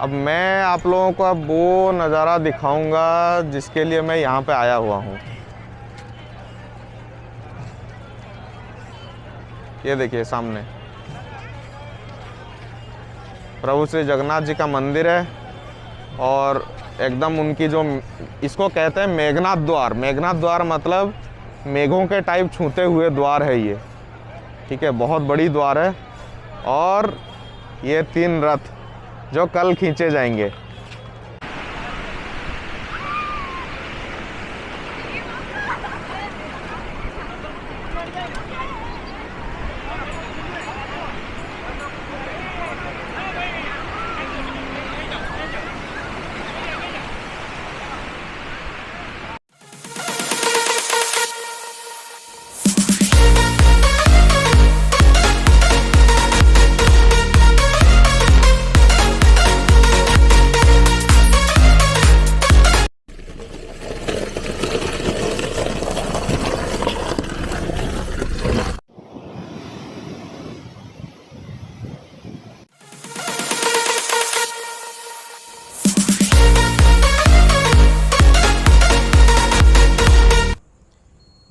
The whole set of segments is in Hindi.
अब मैं आप लोगों को अब वो नज़ारा दिखाऊंगा जिसके लिए मैं यहाँ पे आया हुआ हूँ। ये देखिए सामने प्रभु श्री जगन्नाथ जी का मंदिर है और एकदम उनकी जो इसको कहते हैं मेघनाथ द्वार। मेघनाथ द्वार मतलब मेघों के टाइप छूते हुए द्वार है ये, ठीक है। बहुत बड़ी द्वार है और ये 3 रथ जो कल खींचे जाएंगे।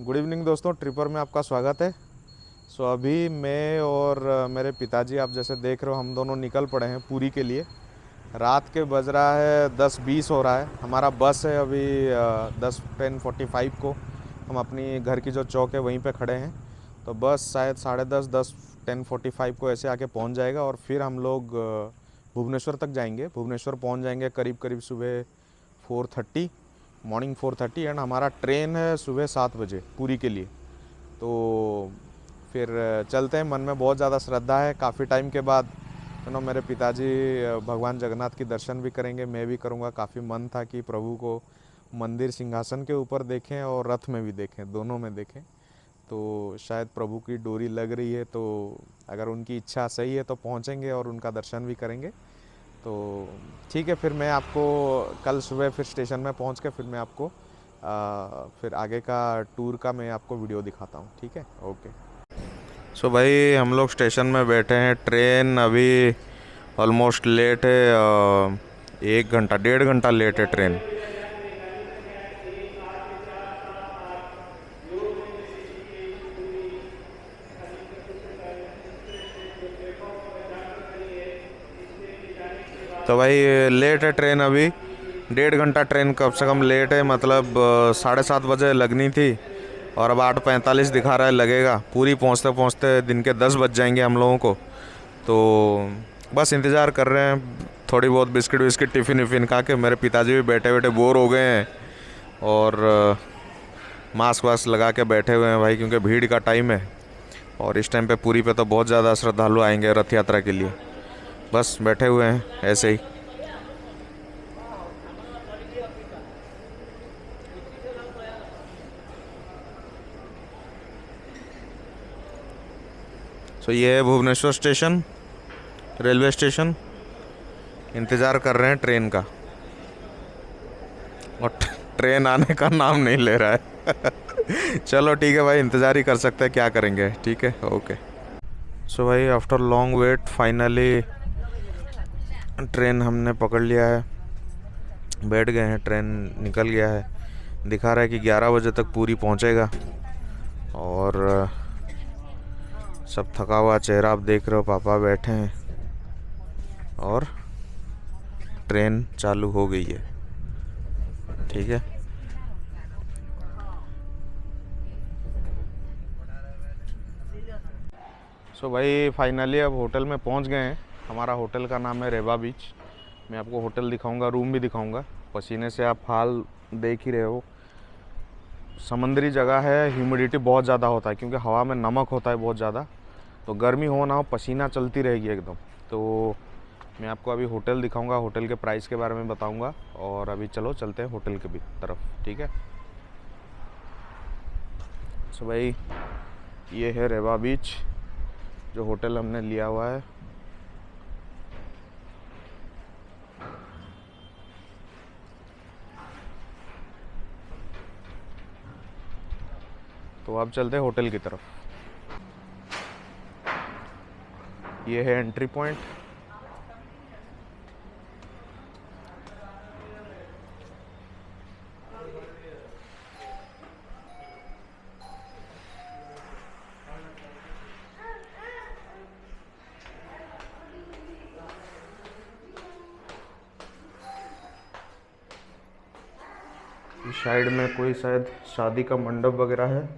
गुड इवनिंग दोस्तों, ट्रिपर में आपका स्वागत है। अभी मैं और मेरे पिताजी, आप जैसे देख रहे हो, हम दोनों निकल पड़े हैं पुरी के लिए। रात के बज रहा है 10:20 हो रहा है। हमारा बस है अभी 10:45 को। हम अपनी घर की जो चौक है वहीं पे खड़े हैं, तो बस शायद 10:30 10:45 को ऐसे आके पहुंच जाएगा और फिर हम लोग भुवनेश्वर तक जाएंगे। भुवनेश्वर पहुंच जाएंगे करीब सुबह 4:30 मॉर्निंग 4:30 एंड हमारा ट्रेन है सुबह 7 बजे पुरी के लिए। तो फिर चलते हैं। मन में बहुत ज़्यादा श्रद्धा है, काफ़ी टाइम के बाद मेरे पिताजी भगवान जगन्नाथ की दर्शन भी करेंगे, मैं भी करूँगा। काफ़ी मन था कि प्रभु को मंदिर सिंहासन के ऊपर देखें और रथ में भी देखें, दोनों में देखें। तो शायद प्रभु की डोरी लग रही है, तो अगर उनकी इच्छा सही है तो पहुँचेंगे और उनका दर्शन भी करेंगे। तो ठीक है, फिर मैं आपको कल सुबह फिर स्टेशन में पहुंच के फिर मैं आपको फिर आगे का टूर का मैं आपको वीडियो दिखाता हूं, ठीक है। ओके। भाई हम लोग स्टेशन में बैठे हैं। ट्रेन अभी ऑलमोस्ट लेट है, 1 घंटा 1.5 घंटा लेट है ट्रेन। तो भाई लेट है ट्रेन, अभी 1.5 घंटा ट्रेन कम से कम लेट है। मतलब 7:30 बजे लगनी थी और अब 8:45 दिखा रहा है लगेगा। पूरी पहुंचते पहुंचते दिन के 10 बज जाएंगे हम लोगों को। तो बस इंतज़ार कर रहे हैं। थोड़ी बहुत बिस्किट विस्किट टिफ़िन विफ़िन खा के मेरे पिताजी भी बैठे बैठे बोर हो गए हैं और मास्क वास्क लगा के बैठे हुए हैं भाई, क्योंकि भीड़ का टाइम है और इस टाइम पे पुरी पे तो बहुत ज़्यादा श्रद्धालु आएंगे रथ यात्रा के लिए। बस बैठे हुए हैं ऐसे ही। ये है भुवनेश्वर स्टेशन, रेलवे स्टेशन। इंतज़ार कर रहे हैं ट्रेन का और ट्रेन आने का नाम नहीं ले रहा है। चलो ठीक है भाई, इंतज़ार ही कर सकते हैं, क्या करेंगे, ठीक है। ओके। भाई after long wait finally train हमने पकड़ लिया है, बैठ गए हैं। ट्रेन निकल गया है, दिखा रहा है कि 11 बजे तक पूरी पहुंचेगा। और सब थका हुआ चेहरा आप देख रहे हो, पापा बैठे हैं और ट्रेन चालू हो गई है, ठीक है। भाई फाइनली अब होटल में पहुंच गए हैं। हमारा होटल का नाम है रेवा बीच। मैं आपको होटल दिखाऊंगा, रूम भी दिखाऊंगा। पसीने से आप हाल देख ही रहे हो। समुद्री जगह है, ह्यूमिडिटी बहुत ज़्यादा होता है क्योंकि हवा में नमक होता है बहुत ज़्यादा। तो गर्मी हो ना हो, पसीना चलती रहेगी एकदम। तो मैं आपको अभी होटल दिखाऊंगा, होटल के प्राइस के बारे में बताऊंगा। और अभी चलो चलते हैं होटल के भी तरफ, ठीक है। भाई ये है रेवा बीच, जो होटल हमने लिया हुआ है। तो अब चलते हैं होटल की तरफ। ये है एंट्री पॉइंट। साइड में कोई शायद शादी का मंडप वगैरह है।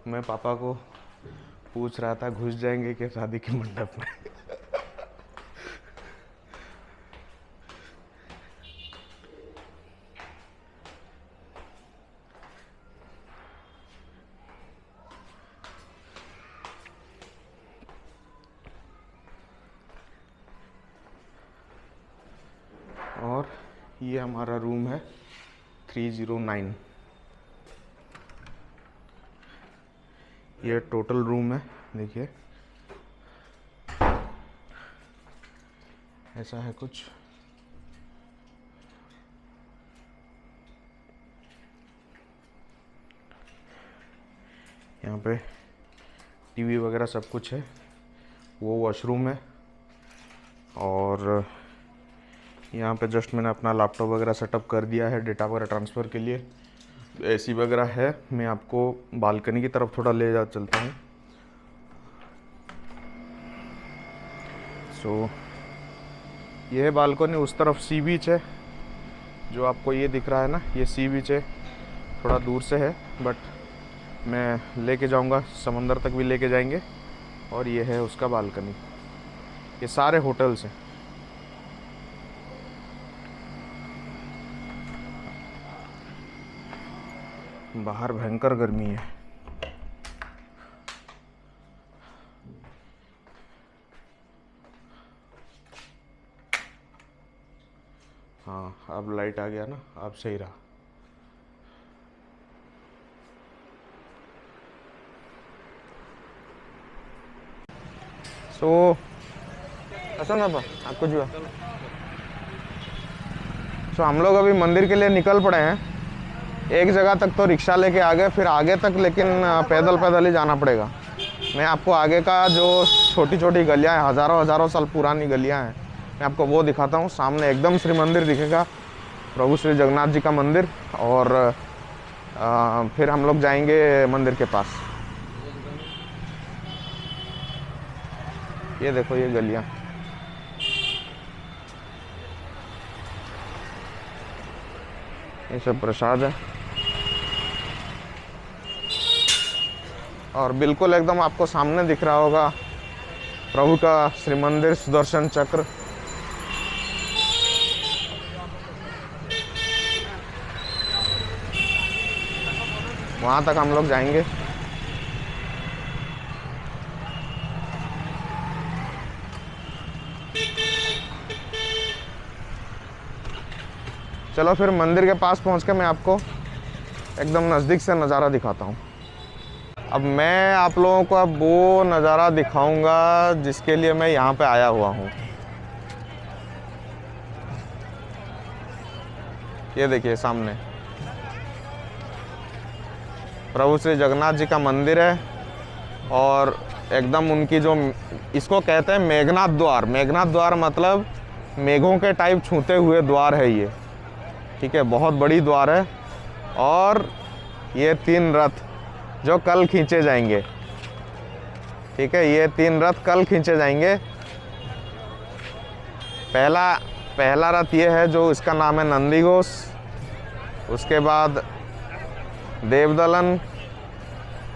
मैं पापा को पूछ रहा था घुस जाएंगे कि शादी के मंडप में। और ये हमारा रूम है 309। ये टोटल रूम है, देखिए ऐसा है कुछ। यहाँ पे टीवी वगैरह सब कुछ है। वो वॉशरूम है और यहाँ पे जस्ट मैंने अपना लैपटॉप वगैरह सेटअप कर दिया है डेटा वगैरह ट्रांसफ़र के लिए। एसी वगैरह है। मैं आपको बालकनी की तरफ थोड़ा ले जा चलता हूँ। सो ये है बालकनी, उस तरफ सी बीच है जो आपको ये दिख रहा है ना, ये सी बीच है। थोड़ा दूर से है बट मैं लेके जाऊँगा, समंदर तक भी लेके जाएंगे। और ये है उसका बालकनी। ये सारे होटल्स हैं। बाहर भयंकर गर्मी है। हाँ, अब लाइट आ गया ना, अब सही रहा। सो ऐसा ना आपको जो हम लोग अभी मंदिर के लिए निकल पड़े हैं। एक जगह तक तो रिक्शा लेके आ गए, फिर आगे तक लेकिन पैदल पैदल ही जाना पड़ेगा। मैं आपको आगे का जो छोटी छोटी गलियां हैं, हज़ारों साल पुरानी गलियां हैं, मैं आपको वो दिखाता हूँ। सामने एकदम श्री मंदिर दिखेगा, प्रभु श्री जगन्नाथ जी का मंदिर। और फिर हम लोग जाएंगे मंदिर के पास। ये देखो ये गलियां, ये सब प्रसाद है। और बिल्कुल एकदम आपको सामने दिख रहा होगा प्रभु का श्री मंदिर, सुदर्शन चक्र। वहाँ तक हम लोग जाएंगे। चलो फिर मंदिर के पास पहुँच के मैं आपको एकदम नज़दीक से नज़ारा दिखाता हूँ। अब मैं आप लोगों को अब वो नज़ारा दिखाऊंगा जिसके लिए मैं यहाँ पे आया हुआ हूँ। ये देखिए सामने प्रभु श्री जगन्नाथ जी का मंदिर है। और एकदम उनकी जो, इसको कहते हैं मेघनाथ द्वार। मेघनाथ द्वार मतलब मेघों के टाइप छूते हुए द्वार है ये, ठीक है। बहुत बड़ी द्वार है। और ये 3 रथ जो कल खींचे जाएंगे, ठीक है। ये 3 रथ कल खींचे जाएंगे। पहला रथ ये है जो इसका नाम है नंदीघोष। उसके बाद देवदलन,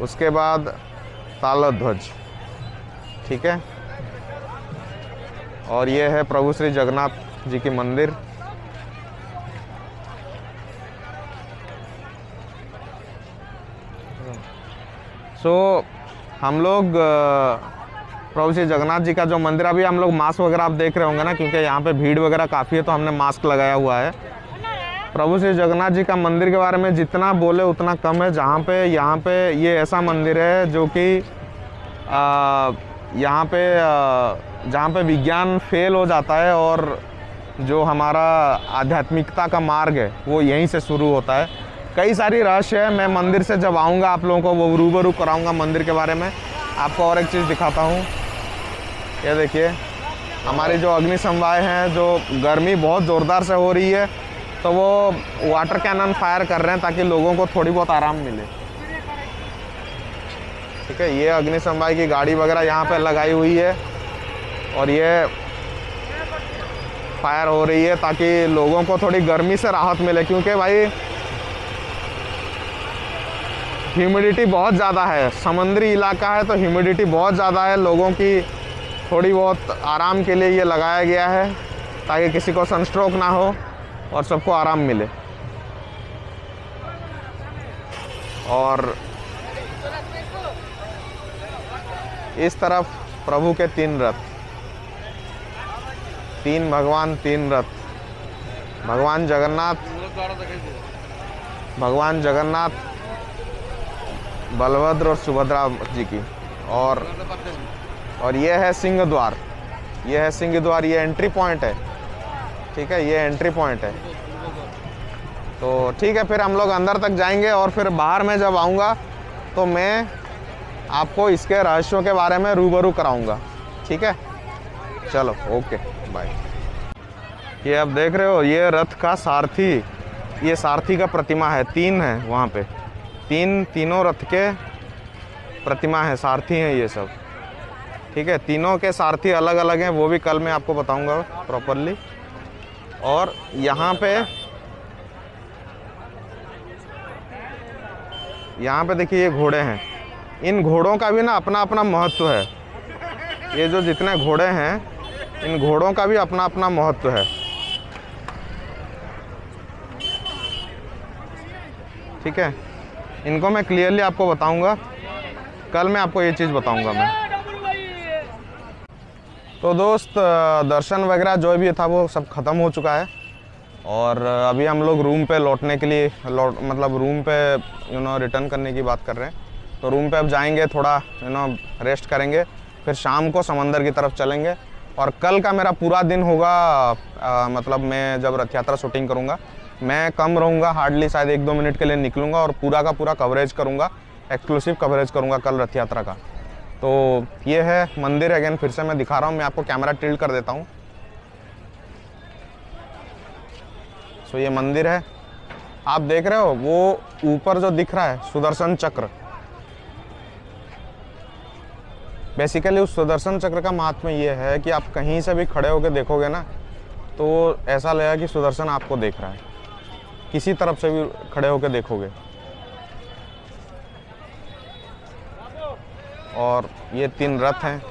उसके बाद तालध्वज, ठीक है। और ये है प्रभु श्री जगन्नाथ जी की मंदिर। हम लोग प्रभु श्री जगन्नाथ जी का जो मंदिर, अभी हम लोग मास्क वगैरह आप देख रहे होंगे ना, क्योंकि यहाँ पे भीड़ वगैरह काफ़ी है तो हमने मास्क लगाया हुआ है। प्रभु श्री जगन्नाथ जी का मंदिर के बारे में जितना बोले उतना कम है। यहाँ पे ये ऐसा मंदिर है जो कि यहाँ पे जहाँ पे विज्ञान फेल हो जाता है और जो हमारा आध्यात्मिकता का मार्ग है वो यहीं से शुरू होता है। कई सारी रहस्य है। मैं मंदिर से जब आऊँगा आप लोगों को वो रूबरू कराऊँगा मंदिर के बारे में। आपको और एक चीज़ दिखाता हूँ। ये देखिए हमारी जो अग्निसमवाय हैं, जो गर्मी बहुत ज़ोरदार से हो रही है तो वो वाटर कैनन फायर कर रहे हैं ताकि लोगों को थोड़ी बहुत आराम मिले, ठीक है। ये अग्निसमवाय की गाड़ी वगैरह यहाँ पे लगाई हुई है। और ये फायर हो रही है ताकि लोगों को थोड़ी गर्मी से राहत मिले, क्योंकि भाई ह्यूमिडिटी बहुत ज़्यादा है, समुद्री इलाका है तो ह्यूमिडिटी बहुत ज़्यादा है। लोगों की थोड़ी बहुत आराम के लिए ये लगाया गया है ताकि किसी को सनस्ट्रोक ना हो और सबको आराम मिले। और इस तरफ प्रभु के 3 रथ, 3 भगवान 3 रथ, भगवान जगन्नाथ, बलभद्र और सुभद्रा जी की। और ये है सिंह द्वार, ये है सिंह द्वार, ये एंट्री पॉइंट है, ठीक है, ये एंट्री पॉइंट है। तो ठीक है, फिर हम लोग अंदर तक जाएंगे और फिर बाहर में जब आऊँगा तो मैं आपको इसके रहस्यों के बारे में रूबरू कराऊंगा, ठीक है। चलो ओके बाय। ये आप देख रहे हो, ये रथ का सारथी, ये सारथी का प्रतिमा है, 3 है वहाँ पे, तीनों रथ के प्रतिमा है, सारथी हैं ये सब, ठीक है। तीनों के सारथी अलग अलग हैं, वो भी कल मैं आपको बताऊंगा प्रॉपरली। और यहाँ पे देखिए ये घोड़े हैं, इन घोड़ों का भी ना अपना अपना महत्व है। ये जो जितने घोड़े हैं, इन घोड़ों का भी अपना अपना महत्व है, ठीक है। इनको मैं क्लियरली आपको बताऊंगा, कल मैं आपको ये चीज़ बताऊंगा मैं। तो दोस्त, दर्शन वगैरह जो भी था वो सब ख़त्म हो चुका है और अभी हम लोग रूम पे लौटने के लिए मतलब रूम पे रिटर्न करने की बात कर रहे हैं। तो रूम पे अब जाएंगे, थोड़ा रेस्ट करेंगे, फिर शाम को समंदर की तरफ चलेंगे। और कल का मेरा पूरा दिन होगा, मतलब मैं जब रथ यात्रा शूटिंग करूँगा मैं कम रहूँगा, हार्डली शायद 1-2 मिनट के लिए निकलूँगा और पूरा का पूरा कवरेज करूँगा, एक्सक्लूसिव कवरेज करूँगा कल रथ यात्रा का। तो ये है मंदिर, अगेन फिर से मैं दिखा रहा हूँ, मैं आपको कैमरा टिल्ट कर देता हूँ। सो ये मंदिर है, आप देख रहे हो वो ऊपर जो दिख रहा है सुदर्शन चक्र, बेसिकली उस सुदर्शन चक्र का महात्म्य ये है कि आप कहीं से भी खड़े होकर देखोगे ना तो ऐसा लगेगा कि सुदर्शन आपको देख रहा है, किसी तरफ से भी खड़े होकर देखोगे। और ये 3 रथ हैं,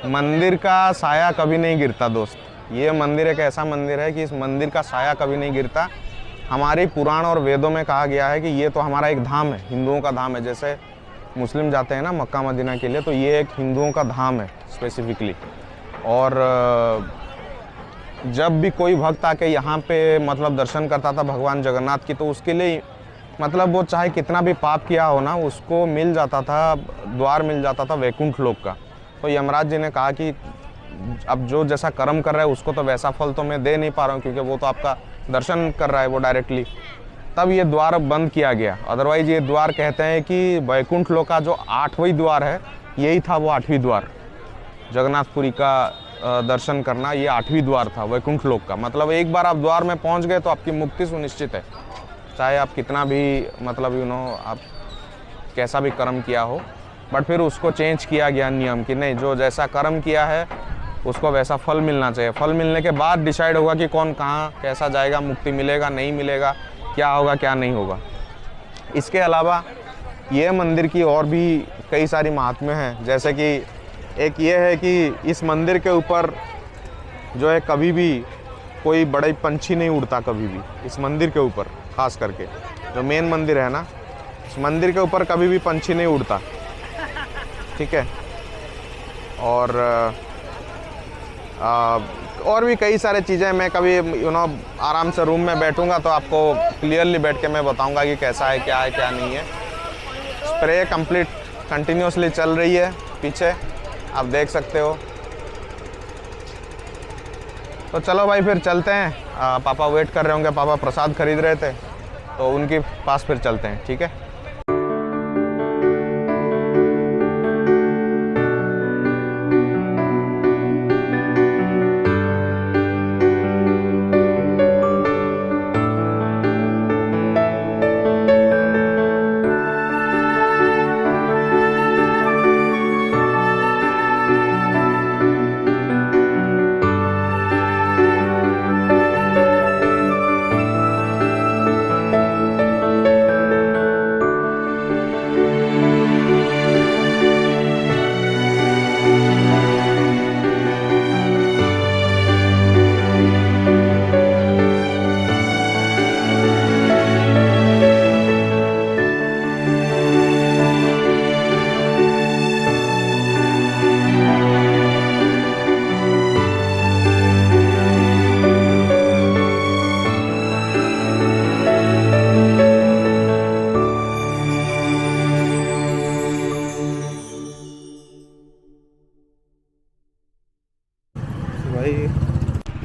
मंदिर का साया कभी नहीं गिरता दोस्त। ये मंदिर एक ऐसा मंदिर है कि इस मंदिर का साया कभी नहीं गिरता। हमारी पुराण और वेदों में कहा गया है कि ये तो हमारा एक धाम है, हिंदुओं का धाम है। जैसे मुस्लिम जाते हैं ना मक्का मदीना के लिए, तो ये एक हिंदुओं का धाम है स्पेसिफिकली। और जब भी कोई भक्त आके यहाँ पे मतलब दर्शन करता था भगवान जगन्नाथ की, तो उसके लिए मतलब वो चाहे कितना भी पाप किया हो ना, उसको मिल जाता था, द्वार मिल जाता था वैकुंठ लोक का। तो यमराज जी ने कहा कि अब जो जैसा कर्म कर रहा है उसको तो वैसा फल तो मैं दे नहीं पा रहा हूँ, क्योंकि वो तो आपका दर्शन कर रहा है वो डायरेक्टली। तब ये द्वार बंद किया गया। अदरवाइज ये द्वार कहते हैं कि वैकुंठ लोक का जो 8वां द्वार है, यही था वो 8वां द्वार। जगन्नाथपुरी का दर्शन करना ये 8वां द्वार था वैकुंठ लोक का। मतलब एक बार आप द्वार में पहुंच गए तो आपकी मुक्ति सुनिश्चित है, चाहे आप कितना भी मतलब आप कैसा भी कर्म किया हो। बट फिर उसको चेंज किया गया नियम कि नहीं, जो जैसा कर्म किया है उसको वैसा फल मिलना चाहिए। फल मिलने के बाद डिसाइड होगा कि कौन कहाँ कैसा जाएगा, मुक्ति मिलेगा नहीं मिलेगा, क्या होगा क्या नहीं होगा। इसके अलावा ये मंदिर की और भी कई सारी महात्म्य हैं। जैसे कि एक ये है कि इस मंदिर के ऊपर जो है कभी भी कोई बड़ा पंछी नहीं उड़ता, कभी भी इस मंदिर के ऊपर, खास करके जो मेन मंदिर है ना, इस मंदिर के ऊपर कभी भी पंछी नहीं उड़ता, ठीक है। और भी कई सारे चीज़ें मैं कभी आराम से रूम में बैठूंगा तो आपको क्लियरली बैठ के मैं बताऊंगा कि कैसा है क्या नहीं है। स्प्रे कंप्लीट कंटिन्यूसली चल रही है पीछे, आप देख सकते हो। तो चलो भाई फिर चलते हैं, पापा वेट कर रहे होंगे, पापा प्रसाद खरीद रहे थे तो उनके पास फिर चलते हैं, ठीक है।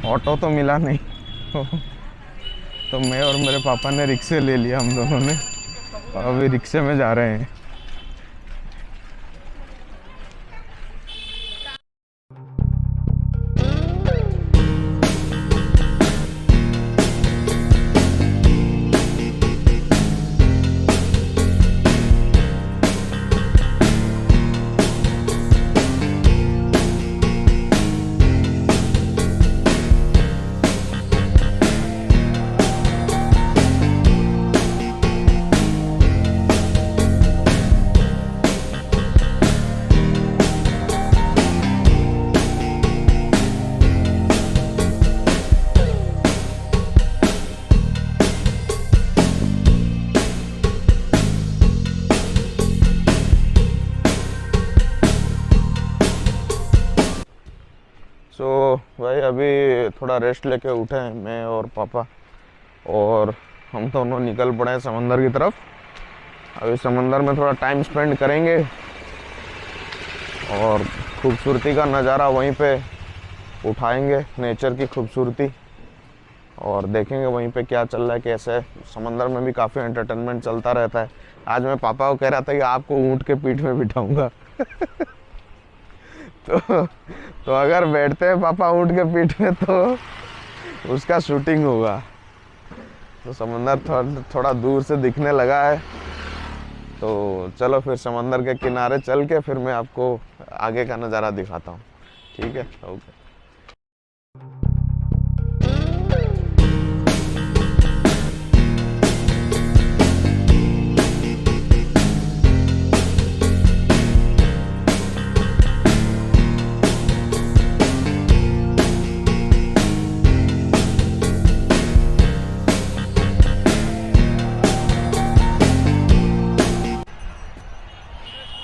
ऑटो तो मिला नहीं तो मैं और मेरे पापा ने रिक्शे ले लिया हम दोनों ने, और अभी रिक्शे में जा रहे हैं। भाई अभी थोड़ा रेस्ट लेके उठे हैं मैं और पापा, और हम दोनों निकल पड़े हैं समंदर की तरफ। अभी समंदर में थोड़ा टाइम स्पेंड करेंगे और खूबसूरती का नज़ारा वहीं पे उठाएंगे, नेचर की खूबसूरती, और देखेंगे वहीं पे क्या चल रहा है, कैसे। समंदर में भी काफ़ी एंटरटेनमेंट चलता रहता है। आज मैं पापा को कह रहा था कि आपको ऊँट के पीठ में बिठाऊंगा तो अगर बैठते हैं पापा ऊँट के पीठ में तो उसका शूटिंग होगा। तो समंदर थोड़ा दूर से दिखने लगा है, तो चलो फिर समंदर के किनारे चल के फिर मैं आपको आगे का नज़ारा दिखाता हूँ। ठीक है, ओके।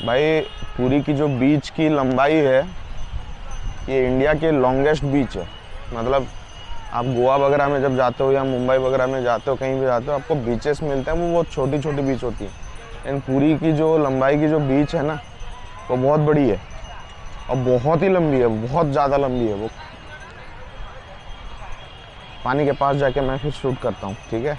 भाई पुरी की जो बीच की लंबाई है, ये इंडिया के लॉन्गेस्ट बीच है। मतलब आप गोवा वगैरह में जब जाते हो या मुंबई वगैरह में जाते हो, कहीं भी जाते हो, आपको बीचेस मिलते हैं, वो बहुत छोटी छोटी बीच होती है। लेकिन पुरी की जो लंबाई की जो बीच है ना, वो बहुत बड़ी है और बहुत ही लंबी है, बहुत ज़्यादा लंबी है। वो पानी के पास जाके मैं फिर शूट करता हूँ, ठीक है।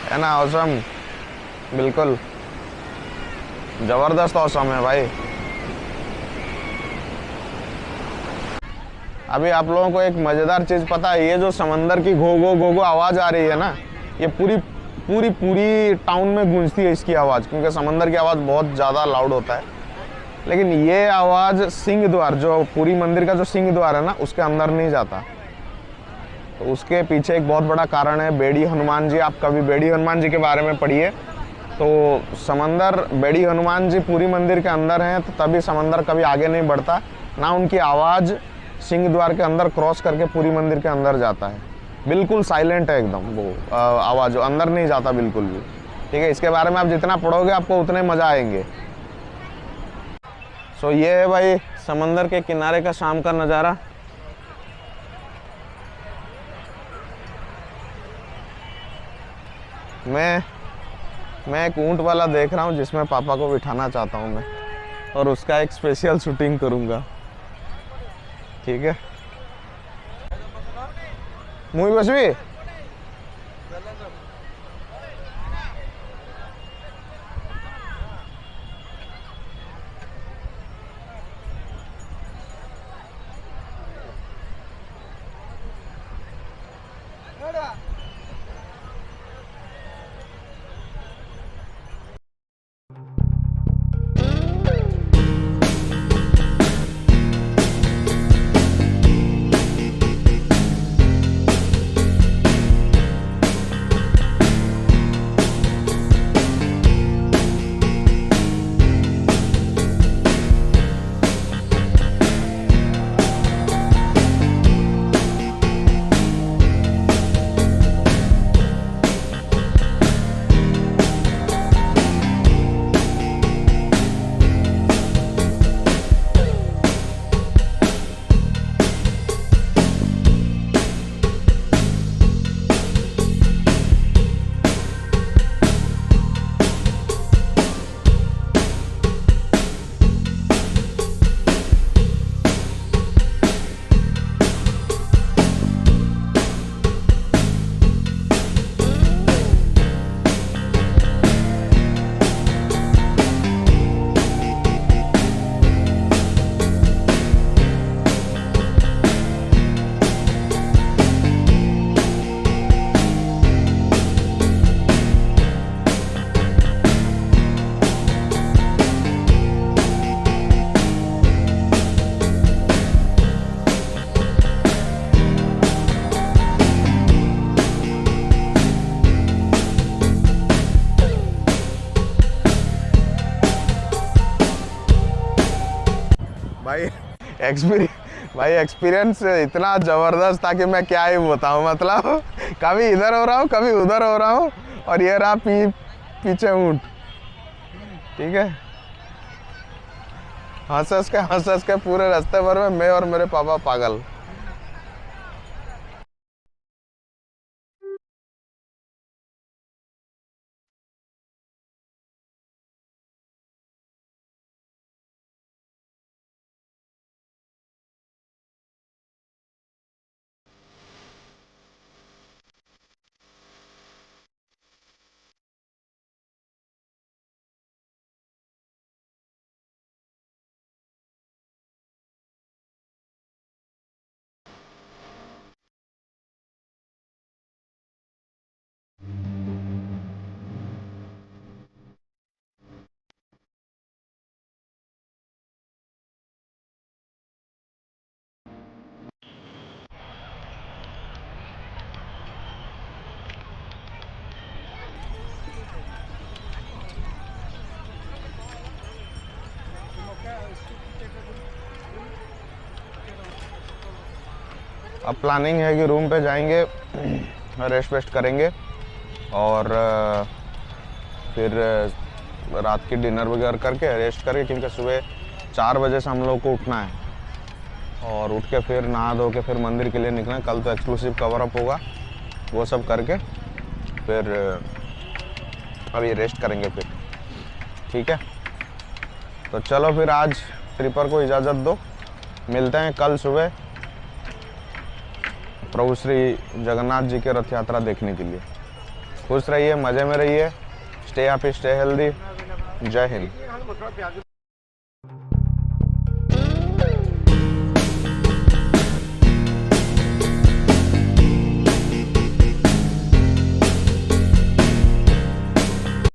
है ना औसम, बिल्कुल ज़बरदस्त औसम है भाई। अभी आप लोगों को एक मज़ेदार चीज़ पता है, ये जो समंदर की घो घो घो घो आवाज़ आ रही है ना, ये पूरी पूरी पूरी टाउन में गूंजती है इसकी आवाज़, क्योंकि समंदर की आवाज़ बहुत ज़्यादा लाउड होता है। लेकिन ये आवाज़ सिंह द्वार, जो पुरी मंदिर का जो सिंह द्वार है ना, उसके अंदर नहीं जाता। तो उसके पीछे एक बहुत बड़ा कारण है बेड़ी हनुमान जी। आप कभी बेड़ी हनुमान जी के बारे में पढ़िए, तो समंदर, बेड़ी हनुमान जी पूरी मंदिर के अंदर हैं, तो तभी समंदर कभी आगे नहीं बढ़ता ना। उनकी आवाज़ सिंह द्वार के अंदर क्रॉस करके पूरी मंदिर के अंदर जाता है। बिल्कुल साइलेंट है एकदम, वो आवाज़ अंदर नहीं जाता बिल्कुल भी। ठीक है, इसके बारे में आप जितना पढ़ोगे आपको उतने मज़ा आएंगे। सो ये है भाई समंदर के किनारे का शाम का नज़ारा। मैं एक ऊंट वाला देख रहा हूँ जिसमें पापा को बिठाना चाहता हूँ मैं, और उसका एक स्पेशल शूटिंग करूँगा। ठीक है, मुई बसवी भाई एक्सपीरियंस इतना ज़बरदस्त था कि मैं क्या ही बताऊँ। मतलब कभी इधर हो रहा हूँ, कभी उधर हो रहा हूँ, और ये रहा पीछे ऊँट। ठीक है, हंस के पूरे रास्ते भर में मैं और मेरे पापा पागल। अब प्लानिंग है कि रूम पे जाएंगे, रेस्ट वेस्ट करेंगे, और फिर रात की डिनर वगैरह करके रेस्ट करके, क्योंकि सुबह 4 बजे से हम लोग को उठना है, और उठ के फिर नहा धो के फिर मंदिर के लिए निकलें। कल तो एक्सक्लूसिव कवर अप होगा, वो सब करके फिर अभी रेस्ट करेंगे फिर। ठीक है, तो चलो फिर आज ट्रिपर को इजाज़त दो, मिलते हैं कल सुबह प्रभु श्री जगन्नाथ जी के रथ यात्रा देखने के लिए। खुश रहिए, मज़े में रहिए, स्टे हैप्पी, स्टे हेल्दी। जय हिंद।